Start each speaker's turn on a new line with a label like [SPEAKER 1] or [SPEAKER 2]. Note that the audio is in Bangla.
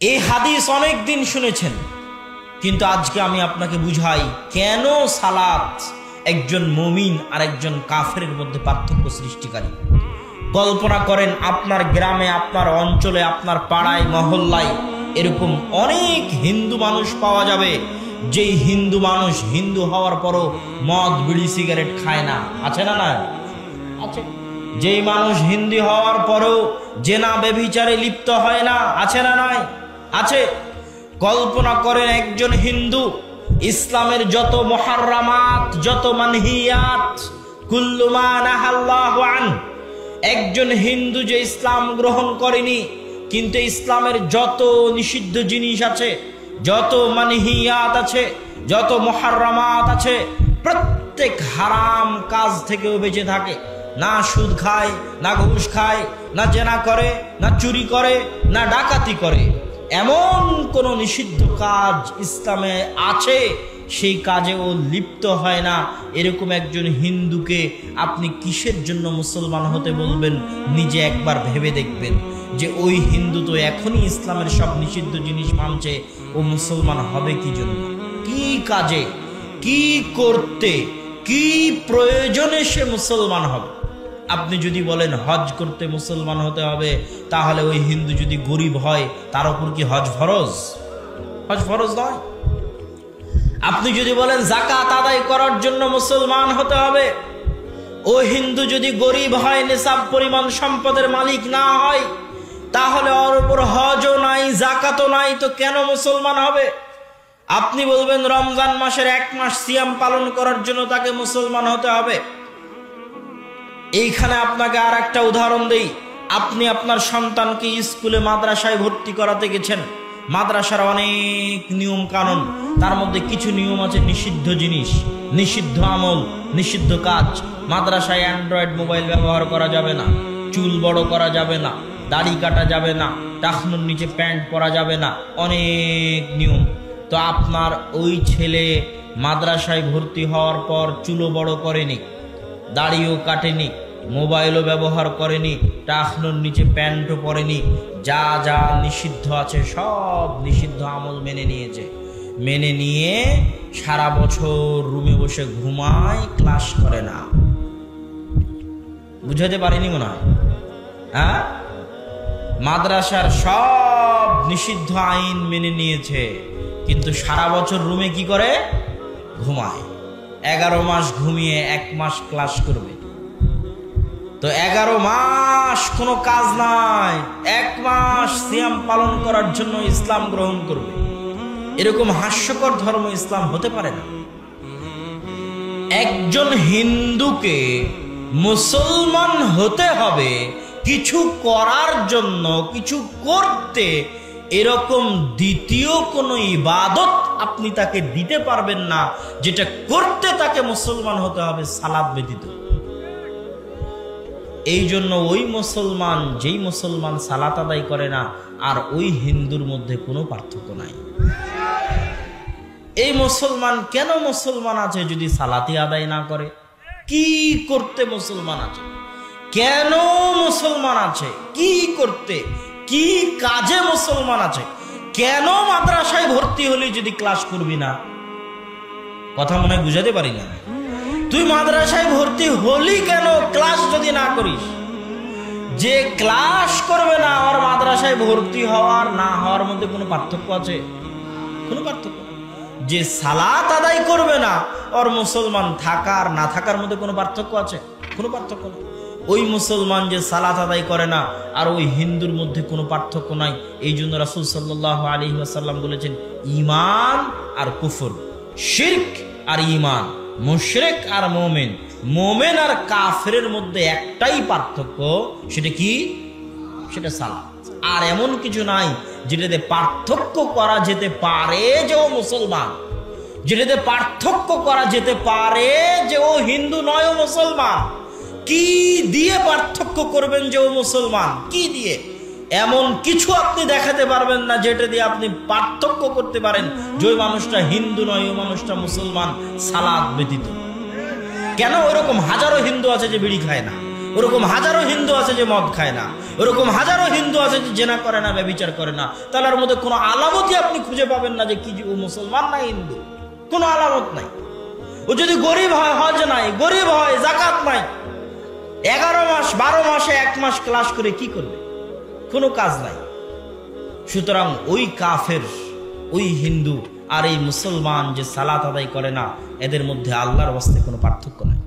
[SPEAKER 1] এই হাদিস অনেক দিন শুনেছেন, কিন্তু আজকে আমি আপনাকে বুঝাই কেন সালাত একজন মুমিন আর একজন কাফেরের মধ্যে পার্থক্য সৃষ্টিকারী। কল্পনা করেন আপনার গ্রামে, আপনার অঞ্চলে, আপনার পাড়ায়, মহল্লায় এরকম অনেক হিন্দু মানুষ পাওয়া যাবে, যেই হিন্দু মানুষ হিন্দু হওয়ার পরও মদ বিড়ি সিগারেট খায় না। আছে না? না আছে। যেই মানুষ হিন্দু হওয়ার পরও জেনা ব্যভিচারে লিপ্ত হয় না। আছে না? নয় আছে। কল্পনা করেন একজন হিন্দু ইসলামের যত মুহাররামাত, যত মানহিয়াত, কুল্লু মা নাহাল্লাহু আন, একজন হিন্দু যে ইসলাম গ্রহণ করেনি, কিন্তু ইসলামের যত নিষিদ্ধ জিনিস আছে, যত মানহিয়াত আছে, যত মুহাররামাত আছে, প্রত্যেক হারাম কাজ থেকেও বেঁচে থাকে। না সুদ খায়, না ঘুষ খায়, না জেনা করে, না চুরি করে, না ডাকাতি করে। এমন কোন নিষিদ্ধ কাজ ইসলামে আছে সেই কাজে ও লিপ্ত হয় না। এরকম একজন হিন্দুকে আপনি কিসের জন্য মুসলমান হতে বলবেন? নিজে একবার ভেবে দেখবেন যে ওই হিন্দু তো এখনই ইসলামের সব নিষিদ্ধ জিনিস মানছে, ও মুসলমান হবে কি জন্য? কি কাজে, কি করতে, কি প্রয়োজনে সে মুসলমান হবে? আপনি যদি বলেন হজ করতে মুসলমান হতে হবে, তাহলে ওই হিন্দু যদি গরিব হয় তার উপর কি হজ ফরজ? হজ ফরজ নয়। আপনি যদি বলেন যাকাত আদায় করার জন্য মুসলমান হতে হবে, ও হিন্দু যদি গরিব হয়, নিসাব পরিমাণ সম্পদের মালিক না হয়, তাহলে ওর উপর হজও নাই, যাকাতও নাই, তো কেন মুসলমান হবে? আপনি বলবেন রমজান মাসের 1 মাস সিয়াম পালন করার জন্য তাকে মুসলমান হতে হবে। এইখানে আপনাকে আর একটা উদাহরণ দেই। আপনি আপনার সন্তানকে স্কুলে মাদ্রাসায় ভর্তি করাতে গেছেন। মাদ্রাসার অনেক নিয়ম কানুন, তার মধ্যে কিছু নিয়ম আছে নিষিদ্ধ জিনিস, নিষিদ্ধ আমল, নিষিদ্ধ কাজ। মাদ্রাসায় অ্যান্ড্রয়েড মোবাইল ব্যবহার করা যাবে না, চুল বড় করা যাবে না, দাড়ি কাটা যাবে না, টাকনুর নিচে প্যান্ট পরা যাবে না, অনেক নিয়ম। তো আপনার ওই ছেলে মাদ্রাসায় ভর্তি হওয়ার পর চুলও বড় করেনি, দাড়িও কাটেনি, মোবাইলও ব্যবহার করেনি, টাকনুর নিচে প্যান্টও পরেনি, যা যা নিষিদ্ধ আছে সব নিষিদ্ধ আমল মেনে নিয়েছে। মেনে নিয়ে সারা বছর রুমে বসে ঘুমায়, ক্লাস করে না। বুঝাতে পারিনি মনে হয়? হ্যাঁ, মাদ্রাসার সব নিষিদ্ধ আইন মেনে নিয়েছে, কিন্তু সারা বছর রুমে কি করে? ঘুমায়। 11 মাস ঘুমিয়ে 1 মাস ক্লাস করবে। তো 11 মাস কোনো কাজ নাই, 1 মাস সিয়াম পালন করার জন্য ইসলাম গ্রহণ করবে। এরকম হাস্যকর ধর্ম ইসলাম হতে পারে না। একজন হিন্দুকে মুসলমান হতে হবে কিছু করার জন্য, কিছু করতে, এরকম দ্বিতীয় কোনো ইবাদত আপনি তাকে দিতে পারবেন না যেটা করতে তাকে মুসলমান হতে হবে সালাত ব্যতীত। এই জন্য ওই মুসলমান, যেই মুসলমান সালাত আদায় করে না, আর ওই হিন্দুর মধ্যে কোনো পার্থক্য নাই। এই মুসলমান কেন মুসলমান আছে যদি সালাতি আদায় না করে? কি করতে মুসলমান আছে? কেন মুসলমান আছে? কি করতে, কি কাজে মুসলমান আছে? কেন মাদ্রাসায় ভর্তি হলি যদি ক্লাস করবি না? কথা মনে বুঝাতে পারি না। তুই মাদ্রাসায় ভর্তি হলি কেন ক্লাস যদি না করিস? যে ক্লাস করবে না, আর মাদ্রাসায় ভর্তি হওয়ার না হওয়ার মধ্যে কোনো পার্থক্য আছে? কোনো পার্থক্য। যে সালাত আদায় করবে না, আর মুসলমান থাকার না থাকার মধ্যে কোনো পার্থক্য আছে? কোনো পার্থক্য নেই। ওই মুসলমান যে সালাত আদায় করে না আর ওই হিন্দুর মধ্যে কোনো পার্থক্য নাই। এই জন্য রাসূল সাল্লাল্লাহু আলাইহি ওয়াসাল্লাম বলেছেন, ঈমান আর কুফর, শিরক আর ঈমান, মুশরিক আর মুমিন, মুমিন আর কাফেরের মধ্যে একটাই পার্থক্য, সেটা কি? সেটা সালাত। আর এমন কিছু নাই যেটাতে পার্থক্য করা যেতে পারে যে ও মুসলমান, যেটাতে পার্থক্য করা যেতে পারে যে ও হিন্দু নয়, ও মুসলমান। কি দিয়ে পার্থক্য করবেন যে ও মুসলমান? কি দিয়ে? এমন কিছু আপনি দেখাতে পারবেন না যেটা দিয়ে আপনি পার্থক্য করতে পারেন যে ওই মানুষটা হিন্দু নয়, ওই মানুষটা মুসলমান সালাত ব্যতীত। কেন? ওইরকম হাজারো হিন্দু আছে যে বিড়ি খায় না, ওরকম হাজারো হিন্দু আছে যে মদ খায় না, ওরকম হাজারো হিন্দু আছে যে জেনা করে না, ব্যভিচার করে না। তার মধ্যে কোনো আলামতই আপনি খুঁজে পাবেন না যে কি ও মুসলমান না হিন্দু, কোনো আলামত নাই। ও যদি গরিব হয়, হজ নাই, গরিব হয়, যাকাত নাই, 11 মাস 12 মাসে 1 মাস ক্লাস করে কি করবে? কোনো কাজ নাই। সুতরাং ওই কাফের, ওই হিন্দু আর এই মুসলমান যে সালাত আদায় করে না, এদের মধ্যে আল্লাহর ওয়াস্তে কোনো পার্থক্য নাই।